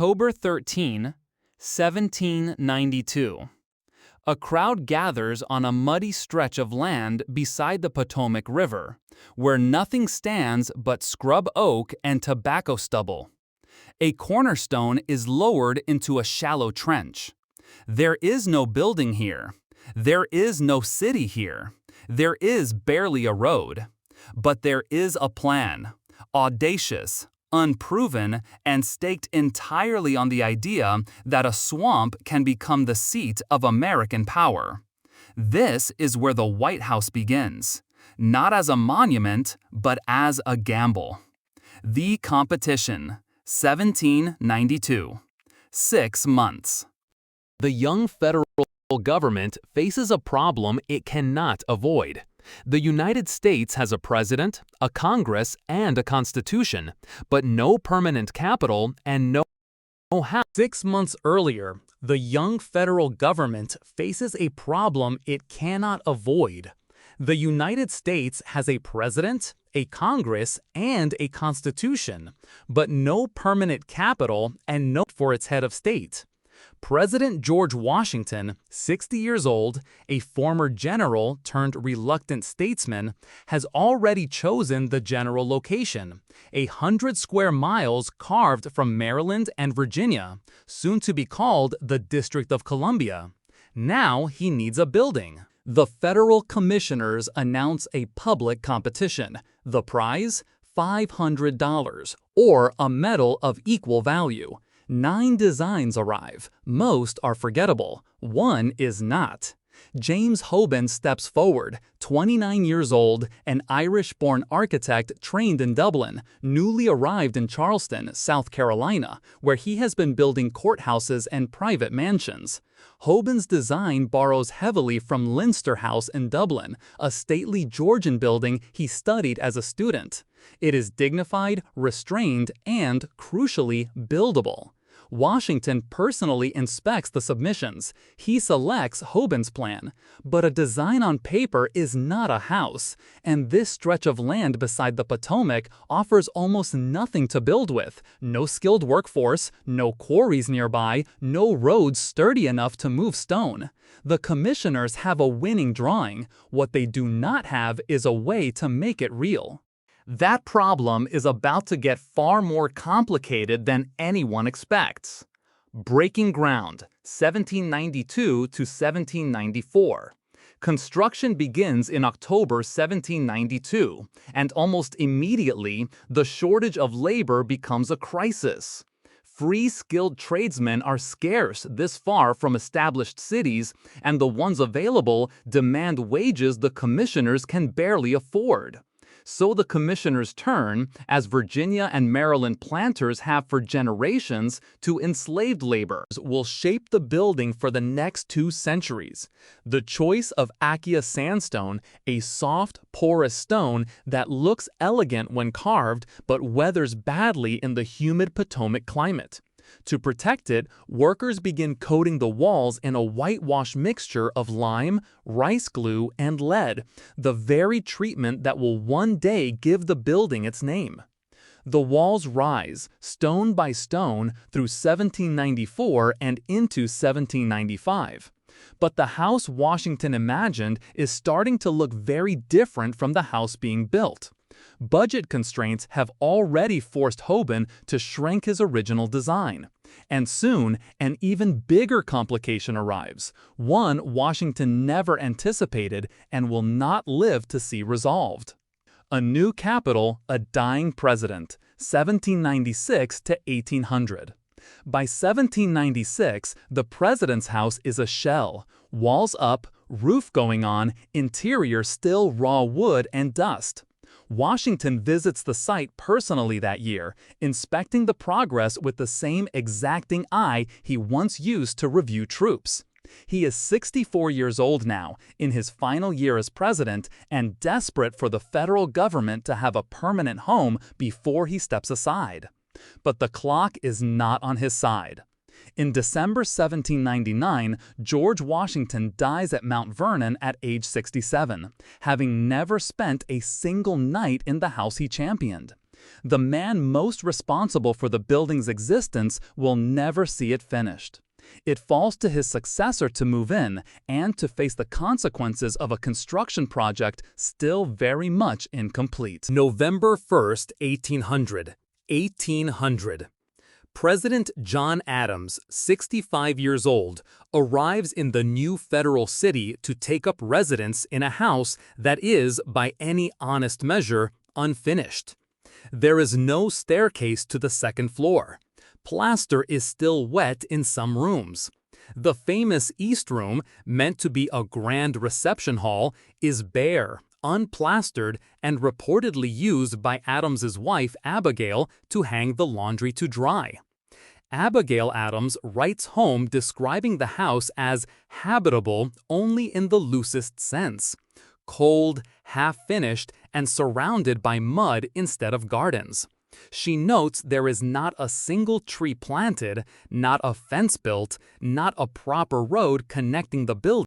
October 13, 1792. A crowd gathers on a muddy stretch of land beside the Potomac River, where nothing stands but scrub oak and tobacco stubble. A cornerstone is lowered into a shallow trench. There is no building here. There is no city here. There is barely a road. But there is a plan, audacious, unproven, and staked entirely on the idea that a swamp can become the seat of American power. This is where the White House begins, not as a monument, but as a gamble. The competition, 1792. 6 months. The young federal government faces a problem it cannot avoid. The United States has a president, a Congress, and a constitution, but no permanent capital and no house. 6 months earlier, the young federal government faces a problem it cannot avoid. The United States has a president, a Congress, and a constitution, but no permanent capital and no for its head of state. President George Washington, 60 years old, a former general turned reluctant statesman, has already chosen the general location, 100 square miles carved from Maryland and Virginia, soon to be called the District of Columbia. Now he needs a building. The federal commissioners announce a public competition. The prize? $500, or a medal of equal value. 9 designs arrive. Most are forgettable. One is not. James Hoban steps forward, 29 years old, an Irish-born architect trained in Dublin, newly arrived in Charleston, South Carolina, where he has been building courthouses and private mansions. Hoban's design borrows heavily from Leinster House in Dublin, a stately Georgian building he studied as a student. It is dignified, restrained, and, crucially, buildable. Washington personally inspects the submissions. He selects Hoban's plan. But a design on paper is not a house, and this stretch of land beside the Potomac offers almost nothing to build with. No skilled workforce, no quarries nearby, no roads sturdy enough to move stone. The commissioners have a winning drawing. What they do not have is a way to make it real. That problem is about to get far more complicated than anyone expects. Breaking ground, 1792 to 1794. Construction begins in October 1792, and almost immediately, the shortage of labor becomes a crisis. Free skilled tradesmen are scarce this far from established cities, and the ones available demand wages the commissioners can barely afford. So the commissioners turn, as Virginia and Maryland planters have for generations, to enslaved labor. Will shape the building for the next 2 centuries. The choice of Acacia sandstone, a soft, porous stone that looks elegant when carved but weathers badly in the humid Potomac climate. To protect it, workers begin coating the walls in a whitewash mixture of lime, rice glue, and lead, the very treatment that will one day give the building its name. The walls rise, stone by stone, through 1794 and into 1795. But the house Washington imagined is starting to look very different from the house being built. Budget constraints have already forced Hoban to shrink his original design. And soon, an even bigger complication arrives, one Washington never anticipated and will not live to see resolved. A new capital, a dying president, 1796 to 1800. By 1796, the president's house is a shell, walls up, roof going on, interior still raw wood and dust. Washington visits the site personally that year, inspecting the progress with the same exacting eye he once used to review troops. He is 64 years old now, in his final year as president, and desperate for the federal government to have a permanent home before he steps aside. But the clock is not on his side. In December 1799, George Washington dies at Mount Vernon at age 67, having never spent a single night in the house he championed. The man most responsible for the building's existence will never see it finished. It falls to his successor to move in and to face the consequences of a construction project still very much incomplete. November 1st, 1800. 1800. President John Adams, 65 years old, arrives in the new federal city to take up residence in a house that is, by any honest measure, unfinished. There is no staircase to the second floor. Plaster is still wet in some rooms. The famous East Room, meant to be a grand reception hall, is bare, unplastered, and reportedly used by Adams's wife Abigail to hang the laundry to dry. Abigail Adams writes home describing the house as habitable only in the loosest sense: cold, half-finished, and surrounded by mud instead of gardens. She notes there is not a single tree planted, not a fence built, not a proper road connecting the building.